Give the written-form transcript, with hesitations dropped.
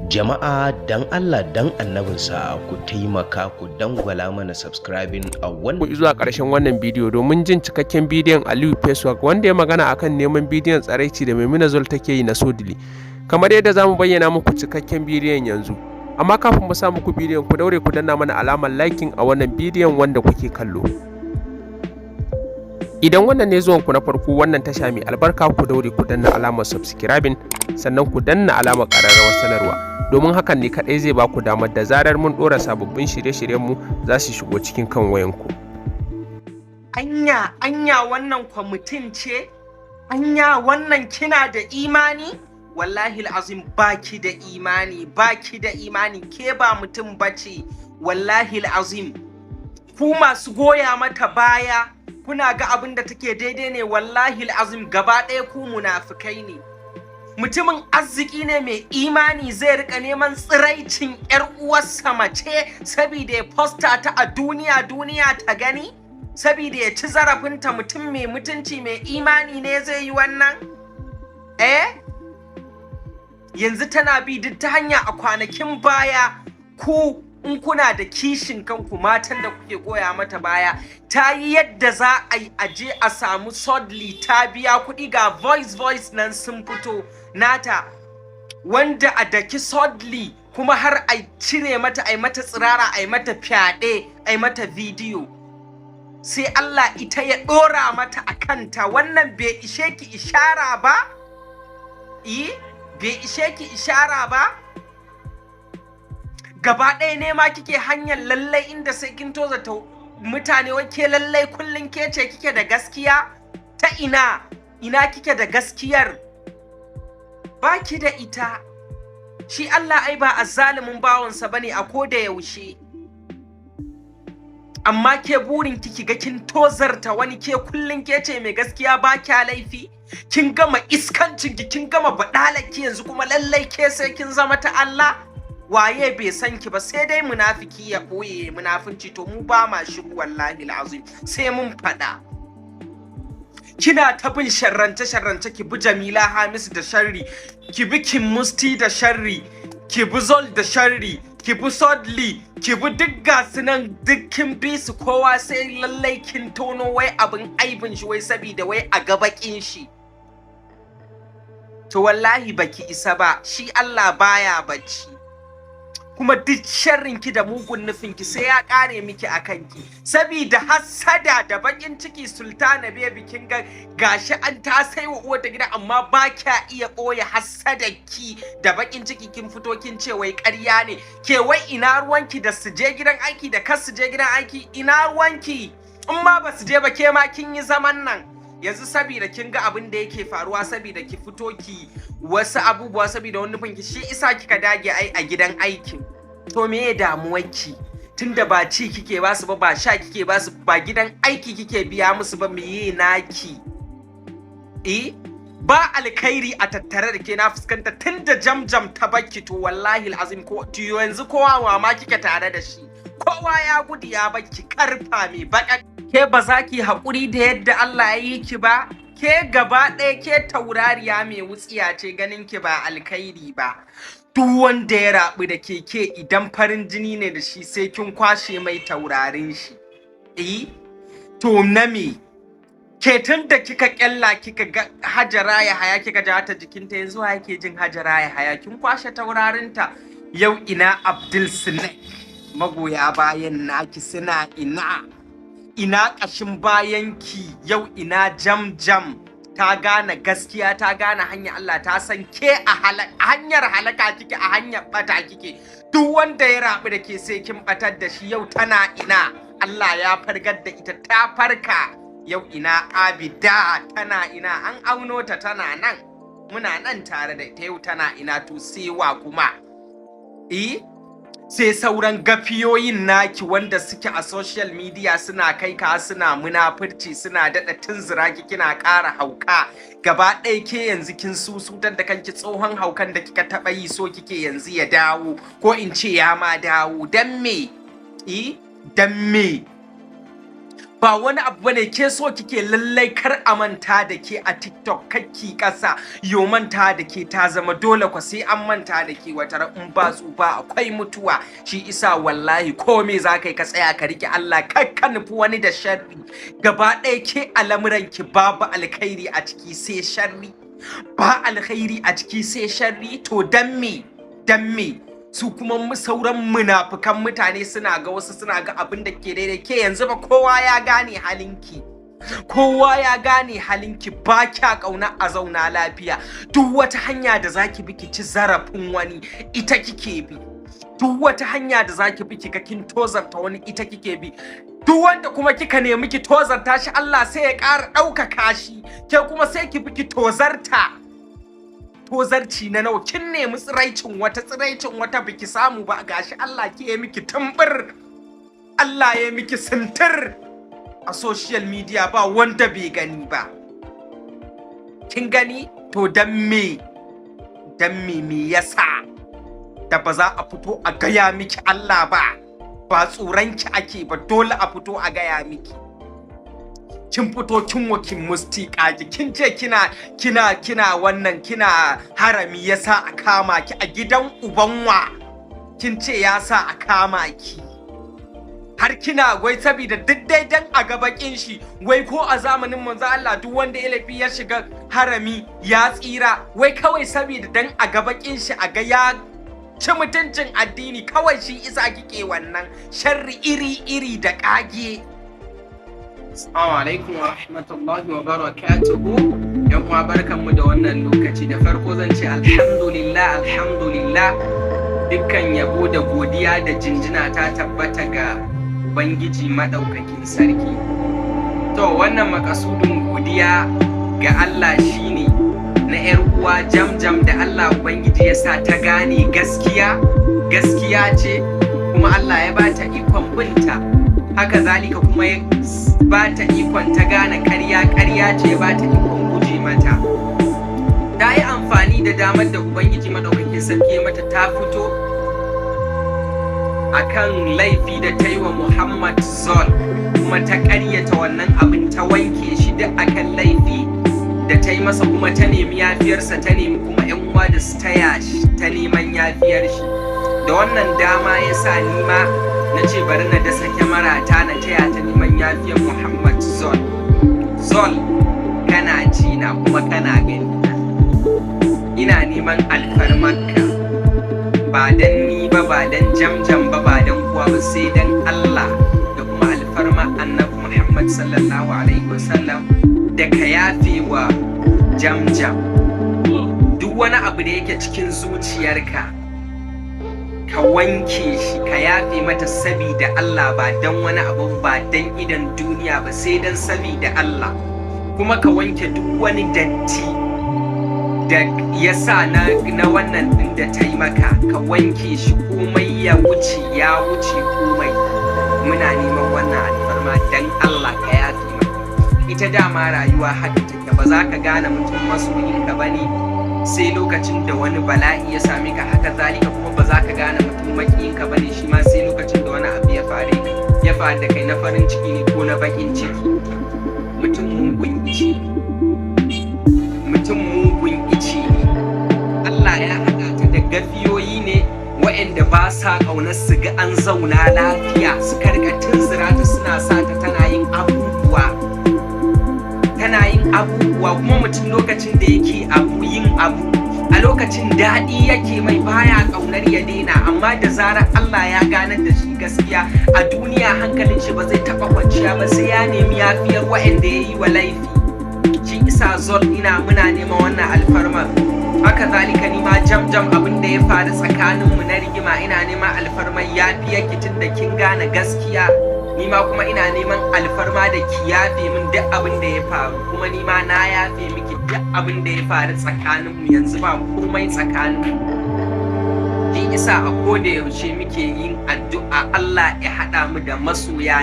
Jama'a dan Allah dan annabinsa ku taimaka ku dangwala mana subscribing a wannan zuwa ƙarshen wannan bidiyo domin jin cikakken bidiyon Aliyu Facewalk wanda ya magana akan neman bidiyon tsaraici da Maimuna Zol take yi na Sodili. Kamar yadda zamu bayyana muku cikakken bidiyon yanzu. Amma kafin mu sa muku bidiyon ku daure ku danna mana alamar liking a wannan bidiyon wanda kuke kallo. Idan wannan ne zuwan ku na farko wannan tasha mai albarka ku daure ku danna alamar subscribing sannan ku danna alamar ƙararrawar sanarwa domin hakan ne kadai zai ba ku damar da zarar mun dora sababbin shirye-shiryen mu za su shigo cikin kan wayanku. Anya wannan kwamitin ce? Anya wannan kina da imani? Wallahi alazim baki da imani, ke ba mutum bace. Wallahi alazim ku masu goya mata baya kuna ga abin da take daidai ne. Wallahi alazim gaba ɗaya ku munafikai ne. Mutumin arziki ne mai imani zai rika neman tsiraicin yar uwarsa mace saboda ya posta ta a duniya ta gani, saboda ya ci zarafinta. Mutum mai mutunci mai imani ne zai yi wannan? Yanzu tana bi duk ta hanya. A kwanakin baya ku in kuna da kishin kanku matan da kuke goya mata baya, ta yi yadda za a yi aje a samu Sodli ta biya kuɗi ga voice nan sun fito nata wanda a daki Sodli kuma har a cire mata, a mata tsirara, a mata fyaɗe, a mata bidiyo, sai Allah ita ya ɗora mata a kanta. Wannan bai ishe ki ishara ba? Bai ishe ki ishara ba? Gaba ɗaya ne ma kike hanyar lallai inda sai kin toza ta mutane wake lallai kullun ke ce kike da gaskiya? Ta ina kike da gaskiyar? Baki da ita. Shi Allah ai ba azzalumin bawansa bane a koda yaushe. Amma ke burin ki ga kin tozarta wani, ke kullun ke ce mai gaskiya ba kya laifi? Kin gama iskancin ki, kin gama badalaki, yanzu kuma lallai ke sai kin zama ta Allah? Waye bai san ki ba? Sai dai munafiki ya boye munafinci, to mu ba ma shiru wallahi alazim sai mun fada. Kina ta bin sharrance ki bi Jamila Hamisu da sharri, ki bi Kim Musti da sharri, ki bi Zol da sharri, ki bi Sodli, ki bi duk gasu nan, duk kin bi su, kowa sai lallai kin tono wai abin aibin shi wai saboda wai a gabakin shi. To wallahi baki isa ba, shi Allah baya bacci. Kuma duk sharrinki da mugun nufinki sai ya kare miki a kanki, saboda hassada da bakin ciki. Sultana baby kin ga gashi an ta sai wa uwar ta gida, amma ba kya iya boye hassadarki da bakin ciki. Kin fito kin ce wai ƙarya ne. Ke wai ina ruwanki da su je gidan aiki da kar su je gidan aiki? Ina ruwanki? In ma ba su je ba ke ma kin yi zaman nan. Yanzu saboda kin ga abin da yake faruwa, saboda ki fito ki wasu abubuwa, saboda wani nufin ki, shi isa kika dage ai a gidan aikin. To me ya damuwarki? Tunda ba ci kike ba su ba sha kike ba su ba, gidan aiki kike biya musu ba, me ye naki? Ba alkhairi a tattare da ke, na fuskanta tunda jamjam ta bakki. To wallahi alazim ko to yanzu kowa wa ma kike tare da shi? Kowa ya gudu ya bakki karfa mai baka. Ke ba za ki haƙuri da yadda Allah ya yi ki ba? Ke gaba ɗaya ke taurariya mai wutsiya ce, ganin ki ba alkhairi ba. Duk wanda ya rabu da keke idan farin jini ne da shi sai kin kwashe mai taurarin shi. To na me? Ke tun da kika kyalla kika ga Hajara ya haya, kika ja ta jikinta, yanzu yake jin Hajara ya haya, kin kwashe taurarinta. Yau ina Abdul Snake, magoya bayan naki suna ina ƙashin bayanki? Yau ina Jamjam ta gane gaskiya, ta gane hanyar Allah, ta san ke a hanyar halaka kike, a hanyar bata kike. Duk wanda ya rabu da ke sai kin batar da shi. Yau tana ina? Allah ya fargar da ita, ta farka. Yau ina Abida, tana ina? An auno ta, tana nan, muna nan tare da ita. Yau tana ina? To sai wa kuma? Sai sauran gafiyoyin naki wanda suke a social media suna kai ka, suna munafurci, suna daɗa tunzura ki, kina ƙara hauka. Gaba ɗaya ke yanzu kin susutar da kanki. Tsohon haukan da kika taɓa yi so kike yanzu ya dawo, ko in ce ya ma dawo. Dan me? Dan me? ba wani abu bane, ke so kike lallai kar a manta da ke a TikTok, kakki kasa yo manta da ke ta zama dole ko sai an manta da ke wata in ba tsufa akwai mutuwa. Shi isa wallahi komai za ka tsaya ka rike Allah, kakka nufi wani da sharri. Gaba ɗaya ke al'amuran ki babu alkhairi a ciki sai sharri, ba alkhairi a ciki sai sharri. To dan me su kuma sauran munafukan mutane suna ga wasu suna ga abin da ke daidai, ke yanzu ba kowa ya gane halinki, kowa ya gane halinki, ba kya kauna a zauna lafiya. Duk wata hanya da zaki bi ki ci zarafin wani ita kike bi, duk wata hanya da zaki bi ki ga kin tozarta wani ita kike bi. Duk wanda kuma kika nemi ki tozarta shi, Allah sai ya ƙara ɗaukaka shi, ke kuma sai ki bi ki tozarta. Tozarci na nawa, kin nemi tsiraicin wata biki samu ba, gashi Allah ke ya miki tumbur, Allah ya miki sintir a social media, ba wanda bai gani ba. Kin gani? To dan me yasa da ba za a fito a gaya miki Allah ba tsoranki ake ba, dole a fito a gaya miki. Kin fito kin wakin mustiƙa ki, kin ce kina wannan kina harami yasa a kama ki a gidan ubanwa, kin ce yasa a kama ki, har kina wai saboda duk dai dan a ga bakin shi, wai ko a zamanin manzo Allah duk wanda ya lafi ya shiga harami ya tsira, wai kawai saboda dan a ga bakin shi, a ga ya ci mutuncin addini, kawai shi isa kike wannan sharri iri da kage. Assalamu alaikum wa rahmatullahi wa barakatuhu. Yan uwa barkanmu da wannan lokaci. Da farko zan ce alhamdulillah, dukkan yabo da godiya da jinjina ta tabbata ga Ubangiji madaukakin sarki. To wannan makasudin godiya ga Allah shine na yar uwa Jamjam da Allah Ubangiji ya sa ta gane gaskiya ce, kuma Allah ya ba ta ikon binta. Haka zalika kuma ya ba ta ikon ta gane ƙarya ce, ba ta ikon guje mata. Ta yi amfani da damar da Ubangiji madaukakin sarki mata, ta fito akan laifi da ta yi wa Muhammad Zol, kuma ta ƙaryata wannan abin, ta wanke shi duk akan laifi da ta yi masa, kuma ta nemi yafiyarsa, ta nemi kuma 'yan uwa da su taya shi ta neman yafiyar shi. Da wannan dama ya sa ni ma na ce bari na dasa kyamara ta na taya ta neman yafiyar Muhammad Zol. Kana ji na kuma kana gani na, ina neman alfarmarka, ba dan ni ba dan Jamjam ba dan kuwa ba, sai dan Allah da kuma alfarma annabi Muhammad sallallahu alaihi wasallam, da ka yafe wa Jamjam duk wani abu da yake cikin zuciyarka, ka wanke shi, ka yafe mata sabida Allah, ba dan wani abu, ba dan idan duniya ba, sai dan sabida Allah. Kuma ka wanke duk wani datti da ya sa na wannan din da ta yi maka, ka wanke shi, komai ya wuce komai. Muna neman wannan alfarma dan Allah ka yafe mata. Ita dama rayuwa haka take, ba za ka gane mutum masoyinka bane sai lokacin da wani bala'i ya same ka, haka zalika kuma ba za ka gane mutum makiyinka bane shi ma sai lokacin da wani abu ya faru da kai, na farin ciki ne ko na bakin ciki. Mutum mugun ice ne. Allah ya haɗa ta da gafiyoyi ne waɗanda ba sa ƙaunar su ga an zauna lafiya, su karka tunzura ta, suna sa ta tana yin abubuwa, kuma mutum lokacin da yake yin abu a lokacin daɗi yake mai, baya ƙaunar ya daina, amma da zarar Allah ya ganar da shi gaskiya a duniya, hankalin shi ba zai taɓa kwanciya ba, sai ya nemi yafiyar waɗanda ya yi wa laifi. Shi isa Zol muna neman wannan alfarma. Haka zalika ni ma Jamjam, abin da ya faru tsakaninmu na rigima, ina neman alfarmar yafiyar ki tun da kin gane gaskiya. Ni ma kuma ina neman alfarma da ki yafe min duk abin da ya faru, kuma ni ma na yafe miki duk abin da ya faru tsakaninmu, yanzu ba komai tsakaninmu. Shi isa a koda yaushe muke yin addu'a Allah ya haɗa mu da masoya.